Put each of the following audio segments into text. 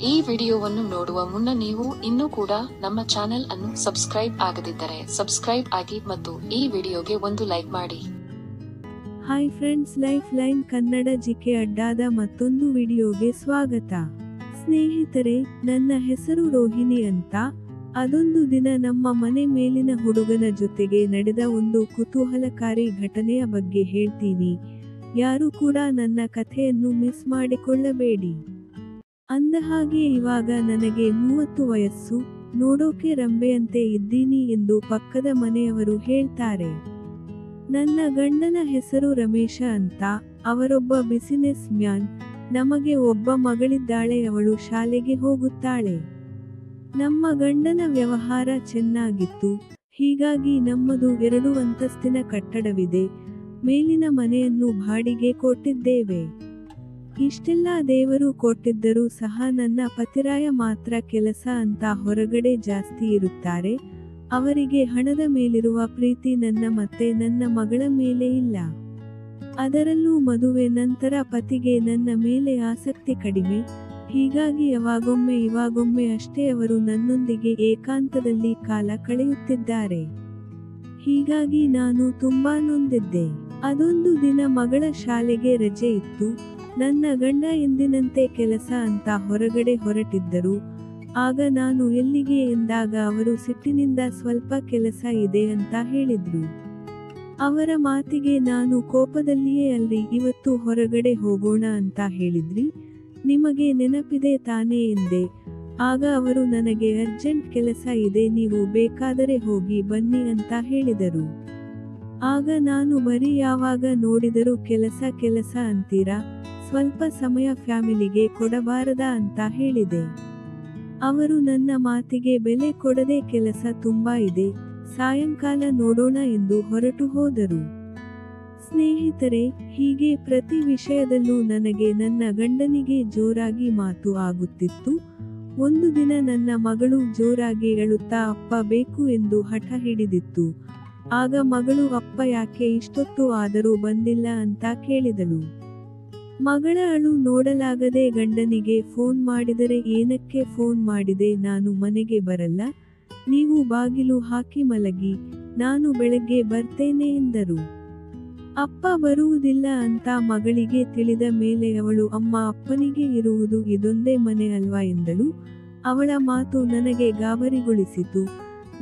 ಈ ವಿಡಿಯೋವನ್ನು ನೋಡುವ ಮುನ್ನ ನೀವು ಇನ್ನೂ ಕೂಡ ನಮ್ಮ ಚಾನೆಲ್ ಅನ್ನು ಸಬ್ಸ್ಕ್ರೈಬ್ ಆಗದಿದ್ದರೆ ಸಬ್ಸ್ಕ್ರೈಬ್ ಆಗಿ ಮತ್ತು ಈ ವಿಡಿಯೋಗೆ ಒಂದು ಲೈಕ್ ಮಾಡಿ. Hi friends, life line Kannada GK ಅಡ್ಡಾದ ಮತ್ತೊಂದು ವಿಡಿಯೋಗೆ ಸ್ವಾಗತ. ಸ್ನೇಹಿತರೆ, ನನ್ನ ಹೆಸರು ರೋಹಿಣಿ ಅಂತ. ಅದೊಂದು ದಿನ ನಮ್ಮ ಮನೆ ಮೇಲಿನ ಹುಡುಗನ ಜೊತೆಗೆ ನಡೆದ ಒಂದು ಕುತೂಹಲಕಾರಿ ಘಟನೆಯ ಬಗ್ಗೆ ಹೇಳ್ತೀನಿ. ಯಾರು ಕೂಡ ನನ್ನ ಕಥೆಯನ್ನು ಮಿಸ್ ಮಾಡಿಕೊಳ್ಳಬೇಡಿ. ಅಂದಹಾಗೆ ಇವಾಗ ನನಗೆ 30 ವಯಸ್ಸು, ನೋಡೋಕೆ ರಂಬೆಯಂತೆ ಇದ್ದೀನಿ ಎಂದು ಪಕ್ಕದ ಮನೆಯವರು ಹೇಳ್ತಾರೆ. ನನ್ನ ಗಂಡನ ಹೆಸರು ರಮೇಶ ಅಂತ. ಅವರೊಬ್ಬ ಬಿಸಿನೆಸ್ ಮ್ಯಾನ್. ನಮಗೆ ಒಬ್ಬ ಮಗಳಿದ್ದಾಳೆ, ಅವಳು ಶಾಲೆಗೆ ಹೋಗುತ್ತಾಳೆ. ನಮ್ಮ ಗಂಡನ ವ್ಯವಹಾರ ಚೆನ್ನಾಗಿತ್ತು. ಹೀಗಾಗಿ ನಮ್ಮದು 2 ಅಂತಸ್ತಿನ ಕಟ್ಟಡವಿದೆ. ಮೇಲಿನ ಮನೆಯನ್ನು ಬಾಡಿಗೆ ಕೊಟ್ಟಿದ್ದೇವೆ. ಇಷ್ಟೆಲ್ಲ ದೇವರು ಕೊಟ್ಟಿದ್ದರೂ ಸಹ ನನ್ನ ಪತಿರಾಯ ಮಾತ್ರ ಕೆಲಸ ಅಂತ ಹೊರಗಡೆ ಜಾಸ್ತಿ ಇರುತ್ತಾರೆ. ಅವರಿಗೆ ಹಣದ ಮೇಲಿರುವ ಪ್ರೀತಿ ನನ್ನ ಮತ್ತೆ ನನ್ನ ಮಗಳ ಮೇಲೆ ಇಲ್ಲ. ಅದರಲ್ಲೂ ಮದುವೆ ನಂತರ ಪತಿಗೆ ನನ್ನ ಮೇಲೆ ಆಸಕ್ತಿ ಕಡಿಮೆ. ಹೀಗಾಗಿ ಇವಾಗೊಮ್ಮೆ ಅಷ್ಟೇ ಅವರು ನನ್ನೊಂದಿಗೆ ಏಕಾಂತದಲ್ಲಿ ಕಾಲ ಕಳೆಯುತ್ತಿದ್ದಾರೆ. ಹೀಗಾಗಿ ನಾನು ತುಂಬಾ ನೊಂದಿದ್ದೆ. ಅದೊಂದು ದಿನ ಮಗಳ ಶಾಲೆಗೆ ರಜೆ ಇತ್ತು. ನನ್ನ ಗಂಡ ಎಂದಿನಂತೆ ಕೆಲಸ ಅಂತ ಹೊರಗಡೆ ಹೊರಟಿದ್ದರು. ಆಗ ನಾನು ಎಲ್ಲಿಗೆ ಎಂದಾಗ ಅವರು ಸಿಟ್ಟಿನಿಂದ ಸ್ವಲ್ಪ ಕೆಲಸ ಇದೆ ಅಂತ ಹೇಳಿದ್ರು. ಅವರ ಮಾತಿಗೆ ನಾನು ಕೋಪದಲ್ಲಿಯೇ ಅಲ್ರಿ, ಇವತ್ತು ಹೊರಗಡೆ ಹೋಗೋಣ ಅಂತ ಹೇಳಿದ್ರಿ, ನಿಮಗೆ ನೆನಪಿದೆ ತಾನೇ ಎಂದೆ. ಆಗ ಅವರು ನನಗೆ ಅರ್ಜೆಂಟ್ ಕೆಲಸ ಇದೆ, ನೀವು ಬೇಕಾದರೆ ಹೋಗಿ ಬನ್ನಿ ಅಂತ ಹೇಳಿದರು. ಆಗ ನಾನು ಬರೀ ಯಾವಾಗ ನೋಡಿದರೂ ಕೆಲಸ ಅಂತೀರಾ, ಸ್ವಲ್ಪ ಸಮಯ ಫ್ಯಾಮಿಲಿಗೆ ಕೊಡಬಾರದಾ ಅಂತ ಹೇಳಿದೆ. ಅವರು ನನ್ನ ಮಾತಿಗೆ ಬೆಲೆ ಕೊಡದೆ ಕೆಲಸ ತುಂಬಾ ಇದೆ, ಸಾಯಂಕಾಲ ನೋಡೋಣ ಎಂದು ಹೊರಟು ಹೋದರು. ಸ್ನೇಹಿತರೆ, ಹೀಗೆ ಪ್ರತಿ ವಿಷಯದಲ್ಲೂ ನನಗೆ ನನ್ನ ಗಂಡನಿಗೆ ಜೋರಾಗಿ ಮಾತು ಆಗುತ್ತಿತ್ತು. ಒಂದು ದಿನ ನನ್ನ ಮಗಳು ಜೋರಾಗಿ ಅಳುತ್ತಾ ಅಪ್ಪ ಬೇಕು ಎಂದು ಹಠ ಹಿಡಿದಿತ್ತು. ಆಗ ಮಗಳು ಅಪ್ಪ ಯಾಕೆ ಇಷ್ಟೊತ್ತು ಆದರೂ ಬಂದಿಲ್ಲ ಅಂತ ಕೇಳಿದಳು. ಮಗಳ ಅಳು ನೋಡಲಾಗದೆ ಗಂಡನಿಗೆ ಫೋನ್ ಮಾಡಿದರೆ, ಏನಕ್ಕೆ ಫೋನ್ ಮಾಡಿದೆ, ನಾನು ಮನೆಗೆ ಬರಲ್ಲ, ನೀವು ಬಾಗಿಲು ಹಾಕಿ ಮಲಗಿ, ನಾನು ಬೆಳಗ್ಗೆ ಬರ್ತೇನೆ ಎಂದರು. ಅಪ್ಪ ಬರುವುದಿಲ್ಲ ಅಂತ ಮಗಳಿಗೆ ತಿಳಿದ ಮೇಲೆ ಅವಳು, ಅಮ್ಮ ಅಪ್ಪನಿಗೆ ಇರುವುದು ಇದೊಂದೇ ಮನೆ ಅಲ್ವಾ ಎಂದಳು. ಅವಳ ಮಾತು ನನಗೆ ಗಾಬರಿಗೊಳಿಸಿತು.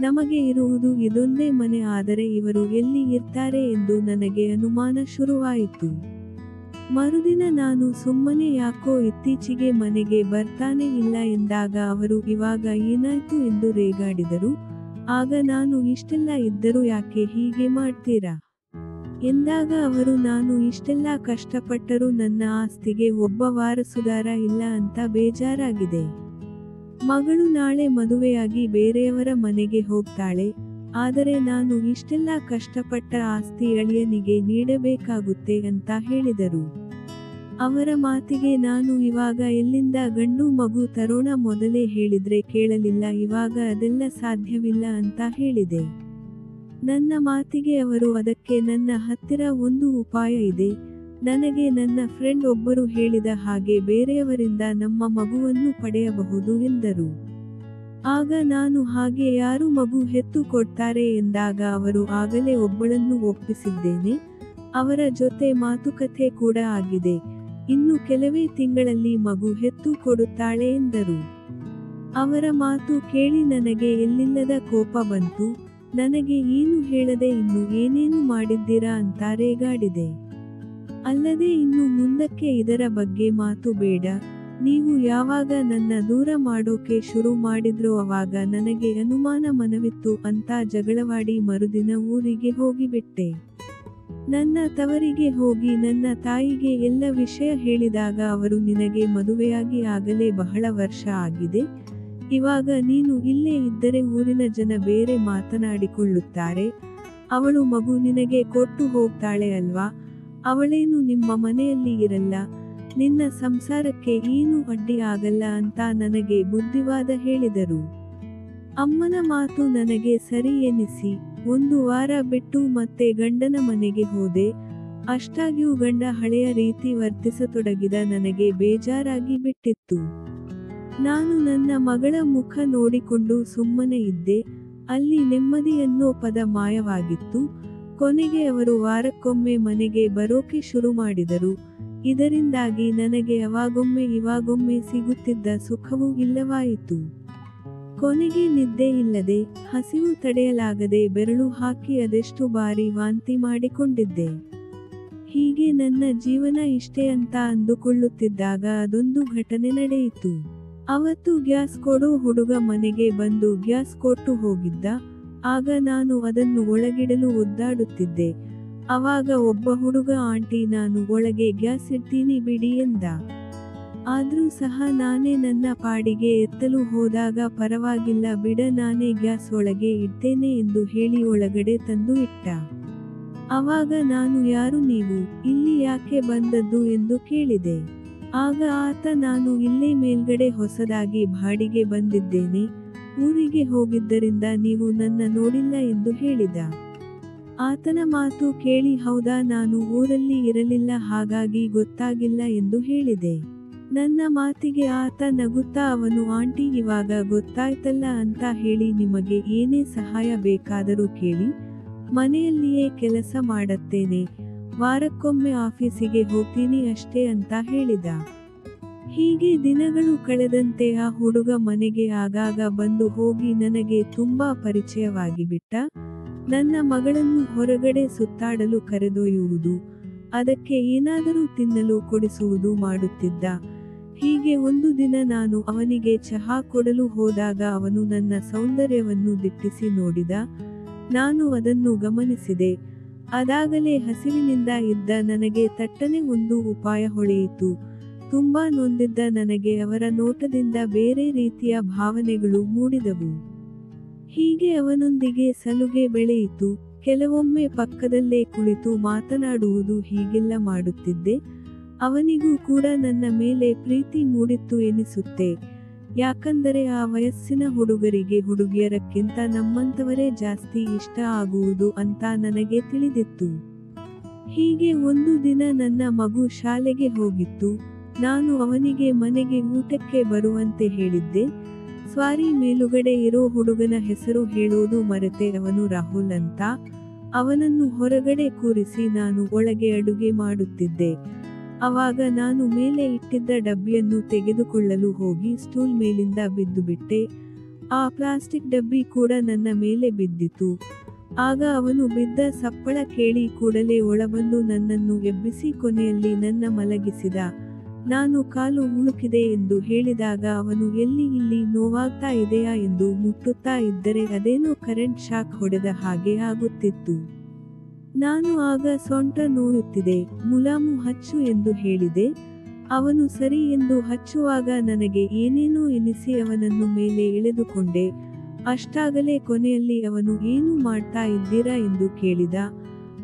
ನಮಗೆ ಇರುವುದು ಇದೊಂದೇ ಮನೆ, ಆದರೆ ಇವರು ಎಲ್ಲಿ ಇರ್ತಾರೆ ಎಂದು ನನಗೆ ಅನುಮಾನ ಶುರುವಾಯಿತು. ಮರುದಿನ ನಾನು ಸುಮ್ಮನೆ ಯಾಕೋ ಇತ್ತೀಚೆಗೆ ಮನೆಗೆ ಬರ್ತಾನೆ ಇಲ್ಲ ಎಂದಾಗ ಅವರು, ಇವಾಗ ಏನಾಯ್ತು ಎಂದು ರೇಗಾಡಿದರು. ಆಗ ನಾನು, ಇಷ್ಟೆಲ್ಲ ಇದ್ದರೂ ಯಾಕೆ ಹೀಗೆ ಮಾಡ್ತೀರಾ ಎಂದಾಗ ಅವರು, ನಾನು ಇಷ್ಟೆಲ್ಲ ಕಷ್ಟಪಟ್ಟರೂ ನನ್ನ ಆಸ್ತಿಗೆ ಒಬ್ಬ ವಾರಸುದಾರ ಇಲ್ಲ ಅಂತ ಬೇಜಾರಾಗಿದೆ. ಮಗಳು ನಾಳೆ ಮದುವೆಯಾಗಿ ಬೇರೆಯವರ ಮನೆಗೆ ಹೋಗ್ತಾಳೆ. ಆದರೆ ನಾನು ಇಷ್ಟೆಲ್ಲ ಕಷ್ಟಪಟ್ಟ ಆಸ್ತಿ ಅಳಿಯನಿಗೆ ನೀಡಬೇಕಾಗುತ್ತೆ ಅಂತ ಹೇಳಿದರು. ಅವರ ಮಾತಿಗೆ ನಾನು, ಇವಾಗ ಎಲ್ಲಿಂದ ಗಂಡು ಮಗು ತರೋಣ, ಮೊದಲೇ ಹೇಳಿದ್ರೆ ಕೇಳಲಿಲ್ಲ, ಇವಾಗ ಅದೆಲ್ಲ ಸಾಧ್ಯವಿಲ್ಲ ಅಂತ ಹೇಳಿದೆ. ನನ್ನ ಮಾತಿಗೆ ಅವರು, ಅದಕ್ಕೆ ನನ್ನ ಹತ್ತಿರ ಒಂದು ಉಪಾಯ ಇದೆ, ನನಗೆ ನನ್ನ ಫ್ರೆಂಡ್ ಒಬ್ಬರು ಹೇಳಿದ ಹಾಗೆ ಬೇರೆಯವರಿಂದ ನಮ್ಮ ಮಗುವನ್ನು ಪಡೆಯಬಹುದು ಎಂದರು. ಆಗ ನಾನು, ಹಾಗೆ ಯಾರು ಮಗು ಹೆತ್ತು ಕೊಡ್ತಾರೆ ಎಂದಾಗ ಅವರು, ಆಗಲೇ ಒಬ್ಬಳನ್ನು ಒಪ್ಪಿಸಿದ್ದೇನೆ, ಅವರ ಜೊತೆ ಮಾತುಕತೆ ಕೂಡ ಆಗಿದೆ, ಇನ್ನು ಕೆಲವೇ ತಿಂಗಳಲ್ಲಿ ಮಗು ಹೆತ್ತು ಕೊಡುತ್ತಾಳೆ ಎಂದರು. ಅವರ ಮಾತು ಕೇಳಿ ನನಗೆ ಎಲ್ಲಿಲ್ಲದ ಕೋಪ ಬಂತು. ನನಗೆ ಏನು ಹೇಳದೆ ಇನ್ನು ಏನೇನು ಮಾಡಿದ್ದೀರಾ ಅಂತ ರೇಗಾಡಿದೆ. ಅಲ್ಲದೆ ಇನ್ನು ಮುಂದಕ್ಕೆ ಇದರ ಬಗ್ಗೆ ಮಾತು ಬೇಡ, ನೀವು ಯಾವಾಗ ನನ್ನ ದೂರ ಮಾಡೋಕೆ ಶುರು ಮಾಡಿದ್ರೋ ಅವಾಗ ನನಗೆ ಅನುಮಾನ ಮನವಿತ್ತು ಅಂತ ಜಗಳವಾಡಿ ಮರುದಿನ ಊರಿಗೆ ಹೋಗಿಬಿಟ್ಟೆ. ನನ್ನ ತವರಿಗೆ ಹೋಗಿ ನನ್ನ ತಾಯಿಗೆ ಎಲ್ಲ ವಿಷಯ ಹೇಳಿದಾಗ ಅವರು, ನಿನಗೆ ಮದುವೆಯಾಗಿ ಆಗಲೇ ಬಹಳ ವರ್ಷ ಆಗಿದೆ, ಇವಾಗ ನೀನು ಇಲ್ಲೇ ಇದ್ದರೆ ಊರಿನ ಜನ ಬೇರೆ ಮಾತನಾಡಿಕೊಳ್ಳುತ್ತಾರೆ, ಅವಳು ಮಗು ನಿನಗೆ ಕೊಟ್ಟು ಹೋಗ್ತಾಳೆ ಅಲ್ವಾ, ಅವಳೇನು ನಿಮ್ಮ ಮನೆಯಲ್ಲಿ ಇರಲ್ಲ, ನಿನ್ನ ಸಂಸಾರಕ್ಕೆ ಏನೂ ಅಡ್ಡಿ ಆಗಲ್ಲ ಅಂತ ನನಗೆ ಬುದ್ಧಿವಾದ ಹೇಳಿದರು. ಅಮ್ಮನ ಮಾತು ನನಗೆ ಸರಿ ಎನಿಸಿ 1 ವಾರ ಬಿಟ್ಟು ಮತ್ತೆ ಗಂಡನ ಮನೆಗೆ ಹೋದೆ. ಅಷ್ಟಾಗ್ಯೂ ಗಂಡ ಹಳೆಯ ರೀತಿ ವರ್ತಿಸತೊಡಗಿದ. ನನಗೆ ಬೇಜಾರಾಗಿ ಬಿಟ್ಟಿತ್ತು. ನಾನು ನನ್ನ ಮಗಳ ಮುಖ ನೋಡಿಕೊಂಡು ಸುಮ್ಮನೆ ಇದ್ದೆ. ಅಲ್ಲಿ ನೆಮ್ಮದಿ ಅನ್ನೋ ಪದ ಮಾಯವಾಗಿತ್ತು. ಕೊನೆಗೆ ಅವರು ವಾರಕ್ಕೊಮ್ಮೆ ಮನೆಗೆ ಬರೋಕೆ ಶುರು ಮಾಡಿದರು. ಇದರಿಂದಾಗಿ ನನಗೆ ಅವಾಗೊಮ್ಮೆ ಇವಾಗೊಮ್ಮೆ ಸಿಗುತ್ತಿದ್ದ ಸುಖವೂ ಇಲ್ಲವಾಯಿತು. ಕೊನೆಗೆ ನಿದ್ದೆ ಇಲ್ಲದೆ, ಹಸಿವು ತಡೆಯಲಾಗದೆ ಬೆರಳು ಹಾಕಿ ಅದೆಷ್ಟು ಬಾರಿ ವಾಂತಿ ಮಾಡಿಕೊಂಡಿದ್ದೆ. ಹೀಗೆ ನನ್ನ ಜೀವನ ಇಷ್ಟೇ ಅಂತ ಅಂದುಕೊಳ್ಳುತ್ತಿದ್ದಾಗ ಅದೊಂದು ಘಟನೆ ನಡೆಯಿತು. ಅವತ್ತು ಗ್ಯಾಸ್ ಕೊಡೋ ಹುಡುಗ ಮನೆಗೆ ಬಂದು ಗ್ಯಾಸ್ ಕೊಟ್ಟು ಹೋಗಿದ್ದ. ಆಗ ನಾನು ಅದನ್ನು ಒಳಗಿಡಲು ಒದ್ದಾಡುತ್ತಿದ್ದೆ. ಅವಾಗ ಒಬ್ಬ ಹುಡುಗ, ಆಂಟಿ ನಾನು ಒಳಗೆ ಗ್ಯಾಸ್ ಇಡ್ತೀನಿ ಬಿಡಿ ಎಂದ. ಆದ್ರೂ ಸಹ ನಾನೇ ನನ್ನ ಪಾಡಿಗೆ ಎತ್ತಲು ಹೋದಾಗ ಪರವಾಗಿಲ್ಲ ಬಿಡ ನಾನೇ ಗ್ಯಾಸ್ ಒಳಗೆ ಇಡ್ತೇನೆ ಎಂದು ಹೇಳಿ ಒಳಗಡೆ ತಂದು ಇಟ್ಟ. ಅವಾಗ ನಾನು ಯಾರು ನೀವು, ಇಲ್ಲಿ ಯಾಕೆ ಬಂದದ್ದು ಎಂದು ಕೇಳಿದೆ. ಆಗ ಆತ ನಾನು ಇಲ್ಲೇ ಮೇಲ್ಗಡೆ ಹೊಸದಾಗಿ ಬಾಡಿಗೆ ಬಂದಿದ್ದೇನೆ, ಊರಿಗೆ ಹೋಗಿದ್ದರಿಂದ ನೀವು ನನ್ನ ನೋಡಿಲ್ಲ ಎಂದು ಹೇಳಿದ. ಆತನ ಮಾತು ಕೇಳಿ ಹೌದಾ ನಾನು ಊರಲ್ಲಿ ಇರಲಿಲ್ಲ ಹಾಗಾಗಿ ಗೊತ್ತಾಗಿಲ್ಲ ಎಂದು ಹೇಳಿದೆ. ನನ್ನ ಮಾತಿಗೆ ಆತ ನಗುತ್ತಾ ಅವನು ಆಂಟಿ ಇವಾಗ ಗೊತ್ತಾಯ್ತಲ್ಲ ಅಂತ ಹೇಳಿ ನಿಮಗೆ ಏನೇ ಸಹಾಯ ಬೇಕಾದರೂ ಕೇಳಿ, ಮನೆಯಲ್ಲಿಯೇ ಕೆಲಸ ಮಾಡತ್ತೇನೆ, ವಾರಕ್ಕೊಮ್ಮೆ ಆಫೀಸಿಗೆ ಹೋಗ್ತೀನಿ ಅಷ್ಟೇ ಅಂತ ಹೇಳಿದ. ಹೀಗೆ ದಿನಗಳು ಕಳೆದಂತೆ ಆ ಹುಡುಗ ಮನೆಗೆ ಆಗಾಗ ಬಂದು ಹೋಗಿ ನನಗೆ ತುಂಬಾ ಪರಿಚಯವಾಗಿ ಬಿಟ್ಟ. ನನ್ನ ಮಗಳನ್ನು ಹೊರಗಡೆ ಸುತ್ತಾಡಲು ಕರೆದೊಯ್ಯುವುದು, ಅದಕ್ಕೆ ಏನಾದರೂ ತಿನ್ನಲು ಕೊಡಿಸುವುದು ಮಾಡುತ್ತಿದ್ದ. ಹೀಗೆ ಒಂದು ದಿನ ನಾನು ಅವನಿಗೆ ಚಹಾ ಕೊಡಲು ಹೋದಾಗ ಅವನು ನನ್ನ ಸೌಂದರ್ಯವನ್ನು ದಿಟ್ಟಿಸಿ ನೋಡಿದ. ನಾನು ಅದನ್ನು ಗಮನಿಸಿದೆ. ಅದಾಗಲೇ ಹಸಿವಿನಿಂದ ಇದ್ದ ನನಗೆ ತಟ್ಟನೆ ಒಂದು ಉಪಾಯ ಹೊಳೆಯಿತು. ತುಂಬಾ ನೊಂದಿದ್ದ ನನಗೆ ಅವರ ನೋಟದಿಂದ ಬೇರೆ ರೀತಿಯ ಭಾವನೆಗಳು ಮೂಡಿದವು. ಹೀಗೆ ಅವನೊಂದಿಗೆ ಸಲುಗೆ ಬೆಳೆಯಿತು. ಕೆಲವೊಮ್ಮೆ ಪಕ್ಕದಲ್ಲೇ ಕುಳಿತು ಮಾತನಾಡುವುದು ಹೀಗೆಲ್ಲ ಮಾಡುತ್ತಿದ್ದೆ. ಅವನಿಗೂ ಕೂಡ ನನ್ನ ಮೇಲೆ ಪ್ರೀತಿ ಮೂಡಿತ್ತು ಎನಿಸುತ್ತೆ. ಯಾಕಂದರೆ ಆ ವಯಸ್ಸಿನ ಹುಡುಗರಿಗೆ ಹುಡುಗಿಯರಕ್ಕಿಂತ ನಮ್ಮಂತವರೇ ಜಾಸ್ತಿ ಇಷ್ಟ ಆಗುವುದು ಅಂತ ನನಗೆ ತಿಳಿದಿತ್ತು. ಹೀಗೆ ಒಂದು ದಿನ ನನ್ನ ಮಗು ಶಾಲೆಗೆ ಹೋಗಿತ್ತು. ನಾನು ಅವನಿಗೆ ಮನೆಗೆ ಊಟಕ್ಕೆ ಬರುವಂತೆ ಹೇಳಿದ್ದೆ. ಸ್ವಾರಿ ಮೇಲುಗಡೆ ಇರೋ ಹುಡುಗನ ಹೆಸರು ಹೇಳೋದು ಮರೆತೆ, ಅವನು ರಾಹುಲ್ ಅಂತ. ಅವನನ್ನು ಹೊರಗಡೆ ಕೂರಿಸಿ ನಾನು ಒಳಗೆ ಅಡುಗೆ ಮಾಡುತ್ತಿದ್ದೆ. ಅವಾಗ ನಾನು ಮೇಲೆ ಇಟ್ಟಿದ್ದ ಡಬ್ಬಿಯನ್ನು ತೆಗೆದುಕೊಳ್ಳಲು ಹೋಗಿ ಸ್ಟೂಲ್ ಮೇಲಿಂದ ಬಿದ್ದು ಬಿಟ್ಟೆ. ಆ ಪ್ಲಾಸ್ಟಿಕ್ ಡಬ್ಬಿ ಕೂಡ ನನ್ನ ಮೇಲೆ ಬಿದ್ದಿತು. ಆಗ ಅವನು ಬಿದ್ದ ಸಪ್ಪಳ ಕೇಳಿ ಕೂಡಲೇ ಒಳಬಂದು ನನ್ನನ್ನು ಎಬ್ಬಿಸಿ ಕೊನೆಯಲ್ಲಿ ನನ್ನ ಮಲಗಿಸಿದ. ನಾನು ಕಾಲು ಉಳುಕಿದೆ ಎಂದು ಹೇಳಿದಾಗ ಅವನು ಎಲ್ಲಿ, ಇಲ್ಲಿ ನೋವಾಗ್ತಾ ಇದೆಯಾ ಎಂದು ಮುಟ್ಟುತ್ತಾ ಇದ್ದರೆ ಅದೇನೋ ಕರೆಂಟ್ ಶಾಕ್ ಹೊಡೆದ ಹಾಗೆ ಆಗುತ್ತಿತ್ತು. ನಾನು ಆಗ ಸೊಂಟ ನೋಯುತ್ತಿದೆ, ಮುಲಾಮು ಹಚ್ಚು ಎಂದು ಹೇಳಿದೆ. ಅವನು ಸರಿ ಎಂದು ಹಚ್ಚುವಾಗ ನನಗೆ ಏನೇನೋ ಎನಿಸಿ ಅವನನ್ನು ಮೇಲೆ ಎಳೆದುಕೊಂಡೆ. ಅಷ್ಟಾಗಲೇ ಕೊನೆಯಲ್ಲಿ ಅವನು ಏನು ಮಾಡ್ತಾ ಇದ್ದೀರಾ ಎಂದು ಕೇಳಿದ.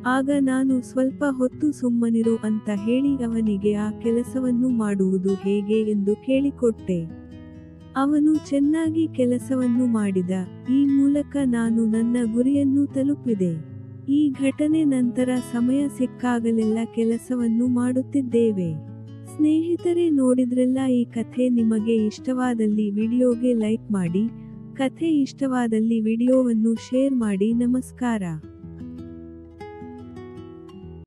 ಆಗ ನಾನು ಸ್ವಲ್ಪ ಹೊತ್ತು ಸುಮ್ಮನಿರು ಅಂತ ಹೇಳಿ ಅವನಿಗೆ ಆ ಕೆಲಸವನ್ನು ಮಾಡುವುದು ಹೇಗೆ ಎಂದು ಕೇಳಿಕೊಟ್ಟೆ. ಅವನು ಚೆನ್ನಾಗಿ ಕೆಲಸವನ್ನು ಮಾಡಿದ. ಈ ಮೂಲಕ ನಾನು ನನ್ನ ಗುರಿಯನ್ನು ತಲುಪಿದೆ. ಈ ಘಟನೆ ನಂತರ ಸಮಯ ಸಿಕ್ಕಾಗಲೆಲ್ಲ ಕೆಲಸವನ್ನು ಮಾಡುತ್ತಿದ್ದೇವೆ. ಸ್ನೇಹಿತರೆ, ನೋಡಿದ್ರಲ್ಲ ಈ ಕಥೆ. ನಿಮಗೆ ಇಷ್ಟವಾದಲ್ಲಿ ವಿಡಿಯೋಗೆ ಲೈಕ್ ಮಾಡಿ. ಕಥೆ ಇಷ್ಟವಾದಲ್ಲಿ ವಿಡಿಯೋವನ್ನು ಶೇರ್ ಮಾಡಿ. ನಮಸ್ಕಾರ.